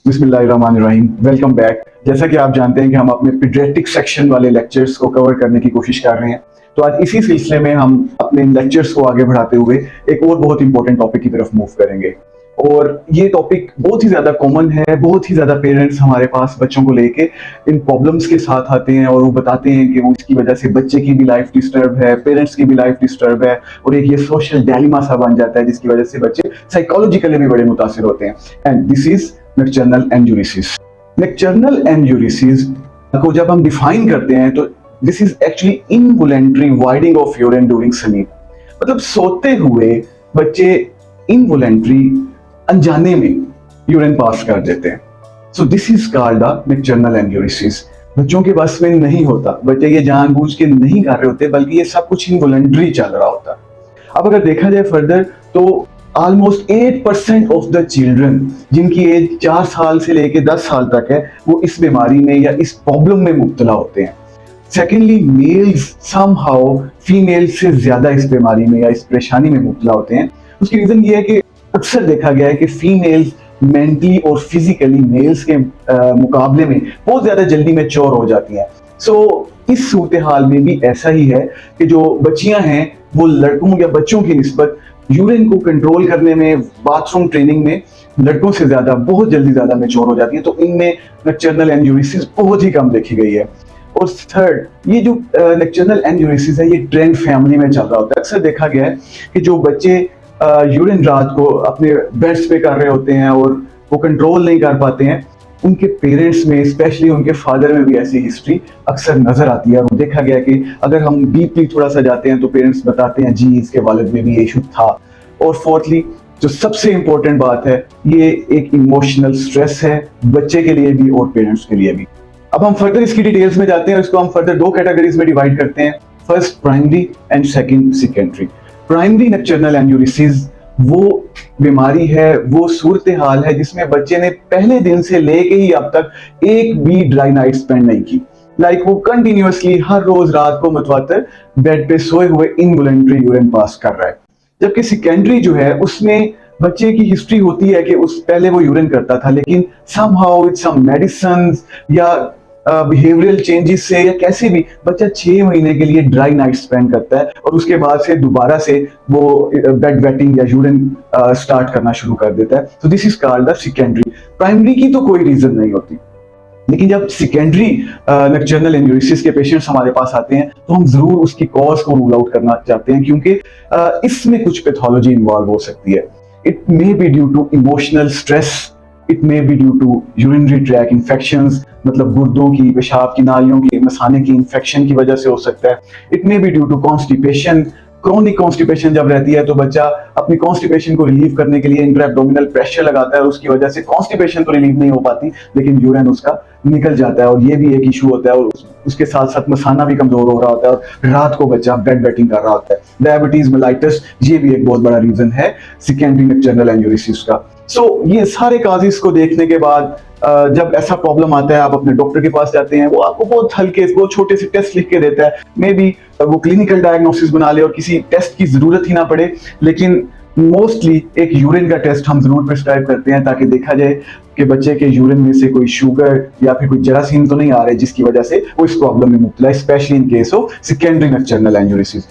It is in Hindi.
बिस्मिल्लाहिर्रहमानिर्रहीम। Welcome back. जैसा कि आप जानते हैं कि हम अपने पीडियाट्रिक सेक्शन वाले लेक्चर्स को कवर करने की कोशिश कर रहे हैं, तो आज इसी सिलसिले में हम अपने लेक्चर्स को आगे बढ़ाते हुए एक और बहुत इंपॉर्टेंट टॉपिक की तरफ मूव करेंगे। और ये टॉपिक बहुत ही ज़्यादा कॉमन है। बहुत ही ज़्यादा पेरेंट्स हमारे पास बच्चों को लेके इन प्रॉब्लम्स के साथ आते हैं और वो बताते हैं कि वो इसकी वजह से बच्चे की भी लाइफ डिस्टर्ब है, पेरेंट्स की भी लाइफ डिस्टर्ब है, और एक ये सोशल डायलेमा सा बन जाता है जिसकी वजह से बच्चे साइकोलॉजिकली भी बड़े मुतासिर होते हैं। And this is nocturnal enuresis. Nocturnal enuresis को जब हम डिफाइन करते हैं तो this is actually involuntary voiding of urine during sleep. मतलब सोते हुए बच्चे इनवॉलंटरी अनजाने में यूरिन पास कर देते हैं। So this is called a nocturnal enuresis. बच्चों के बस में नहीं होता, बच्चे ये जानबूझ के नहीं कर रहे होते, बल्कि ये सब कुछ इनवॉलंटरी चल रहा होता है। अब अगर देखा जाए फर्दर तो ऑलमोस्ट 8% ऑफ द चिल्ड्रन जिनकी एज 4 साल से लेके 10 साल तक है, वो इस बीमारी में या इस प्रॉब्लम में मुब्तला होते हैं। सेकेंडली, मेल्स समहाउ फीमेल से ज्यादा इस बीमारी में या इस परेशानी में मुब्तला होते हैं। उसकी रीजन ये है कि अक्सर देखा गया है कि फीमेल्स मेंटली और फिजिकली मेल्स के मुकाबले में बहुत ज्यादा जल्दी मैच्योर हो जाती हैं। सो इस सूरत हाल में भी ऐसा ही है कि जो बच्चियां हैं वो लड़कों या बच्चों की निस्बत यूरिन को कंट्रोल करने में, बाथरूम ट्रेनिंग में लड़कों से ज्यादा बहुत जल्दी ज्यादा मैच्योर हो जाती है। तो इनमें नॉकटर्नल एन्यूरिसिस बहुत ही कम देखी गई है। और थर्ड, ये जो नॉकटर्नल एन्यूरिसिस है ये ट्रेंड फैमिली में चल रहा होता है। अक्सर देखा गया है कि जो बच्चे यूरिन रात को अपने बेड्स पे कर रहे होते हैं और वो कंट्रोल नहीं कर पाते हैं, उनके पेरेंट्स में, स्पेशली उनके फादर में भी ऐसी हिस्ट्री अक्सर नजर आती है। और देखा गया कि अगर हम डीपली थोड़ा सा जाते हैं तो पेरेंट्स बताते हैं जी इसके वालिद में भी ये इशू था। और फोर्थली, जो सबसे इंपॉर्टेंट बात है, ये एक इमोशनल स्ट्रेस है बच्चे के लिए भी और पेरेंट्स के लिए भी। अब हम फर्दर इसकी डिटेल्स में जाते हैं। इसको हम फर्दर 2 कैटेगरीज में डिवाइड करते हैं, first primary and second secondary. Primary nocturnal enuresis वो बीमारी है, वो सूरत हाल है जिसमें बच्चे ने पहले दिन से लेके ही अब तक एक भी ड्राई नाइट स्पेंड नहीं की। वो कंटिन्यूअसली हर रोज रात को मुतवातर बेड पे सोए हुए इनवॉलंटरी यूरिन पास कर रहा है। जबकि सेकेंडरी जो है उसमें बच्चे की हिस्ट्री होती है कि उस पहले वो यूरिन करता था, लेकिन समहाउ विद सम मेडिसिन या बिहेवियरल चेंजेस से या कैसे भी बच्चा 6 महीने के लिए ड्राई नाइट स्पेंड करता है और उसके बाद से दोबारा से वो बेड वेटिंग या यूरिन स्टार्ट करना शुरू कर देता है। तो this is called the secondary. Primary की तो कोई रीजन नहीं होती, लेकिन जब सेकेंडरी नॉकटर्नल एन्यूरिसिस के पेशेंट्स हमारे पास आते हैं तो हम जरूर उसकी कॉज को रूल आउट करना चाहते हैं, क्योंकि इसमें कुछ पैथोलॉजी इन्वॉल्व हो सकती है। It may be due to emotional stress, it may be due to urinary tract infections, मतलब गुर्दों की, पेशाब की नालियों की, मसाने की इन्फेक्शन की वजह से हो सकता है। It may be due to constipation. Chronic constipation जब रहती है तो बच्चा अपनी कॉन्स्टिपेशन को रिलीव करने के लिए इंट्राएब्डोमिनल प्रेशर लगाता है और उसकी वजह से कॉन्स्टिपेशन तो रिलीव नहीं हो पाती, लेकिन यूरिन उसका निकल जाता है और ये भी एक इशू होता है। और उसके साथ साथ मसाना भी कमजोर हो रहा होता है और रात को बच्चा बेड वेटिंग कर रहा होता है। डायबिटीज, मेलाइटिस, ये भी एक बहुत बड़ा रीजन है सेकेंडरी नॉकटर्नल एन्यूरिसिस का। सो ये सारे काजेस को देखने के बाद जब ऐसा प्रॉब्लम आता है आप अपने डॉक्टर के पास जाते हैं, वो आपको बहुत हल्के, बहुत छोटे से टेस्ट लिख के देता है। मे बी वो क्लिनिकल डायग्नोसिस बना ले और किसी टेस्ट की जरूरत ही ना पड़े, लेकिन मोस्टली एक यूरिन का टेस्ट हम जरूर प्रिस्क्राइब करते हैं ताकि देखा जाए कि बच्चे के यूरिन में से कोई शुगर या फिर कोई जरासीम तो नहीं आ रहे जिसकी वजह से वो इस प्रॉब्लम में मुब्तला है, specially in case of secondary nocturnal enuresis.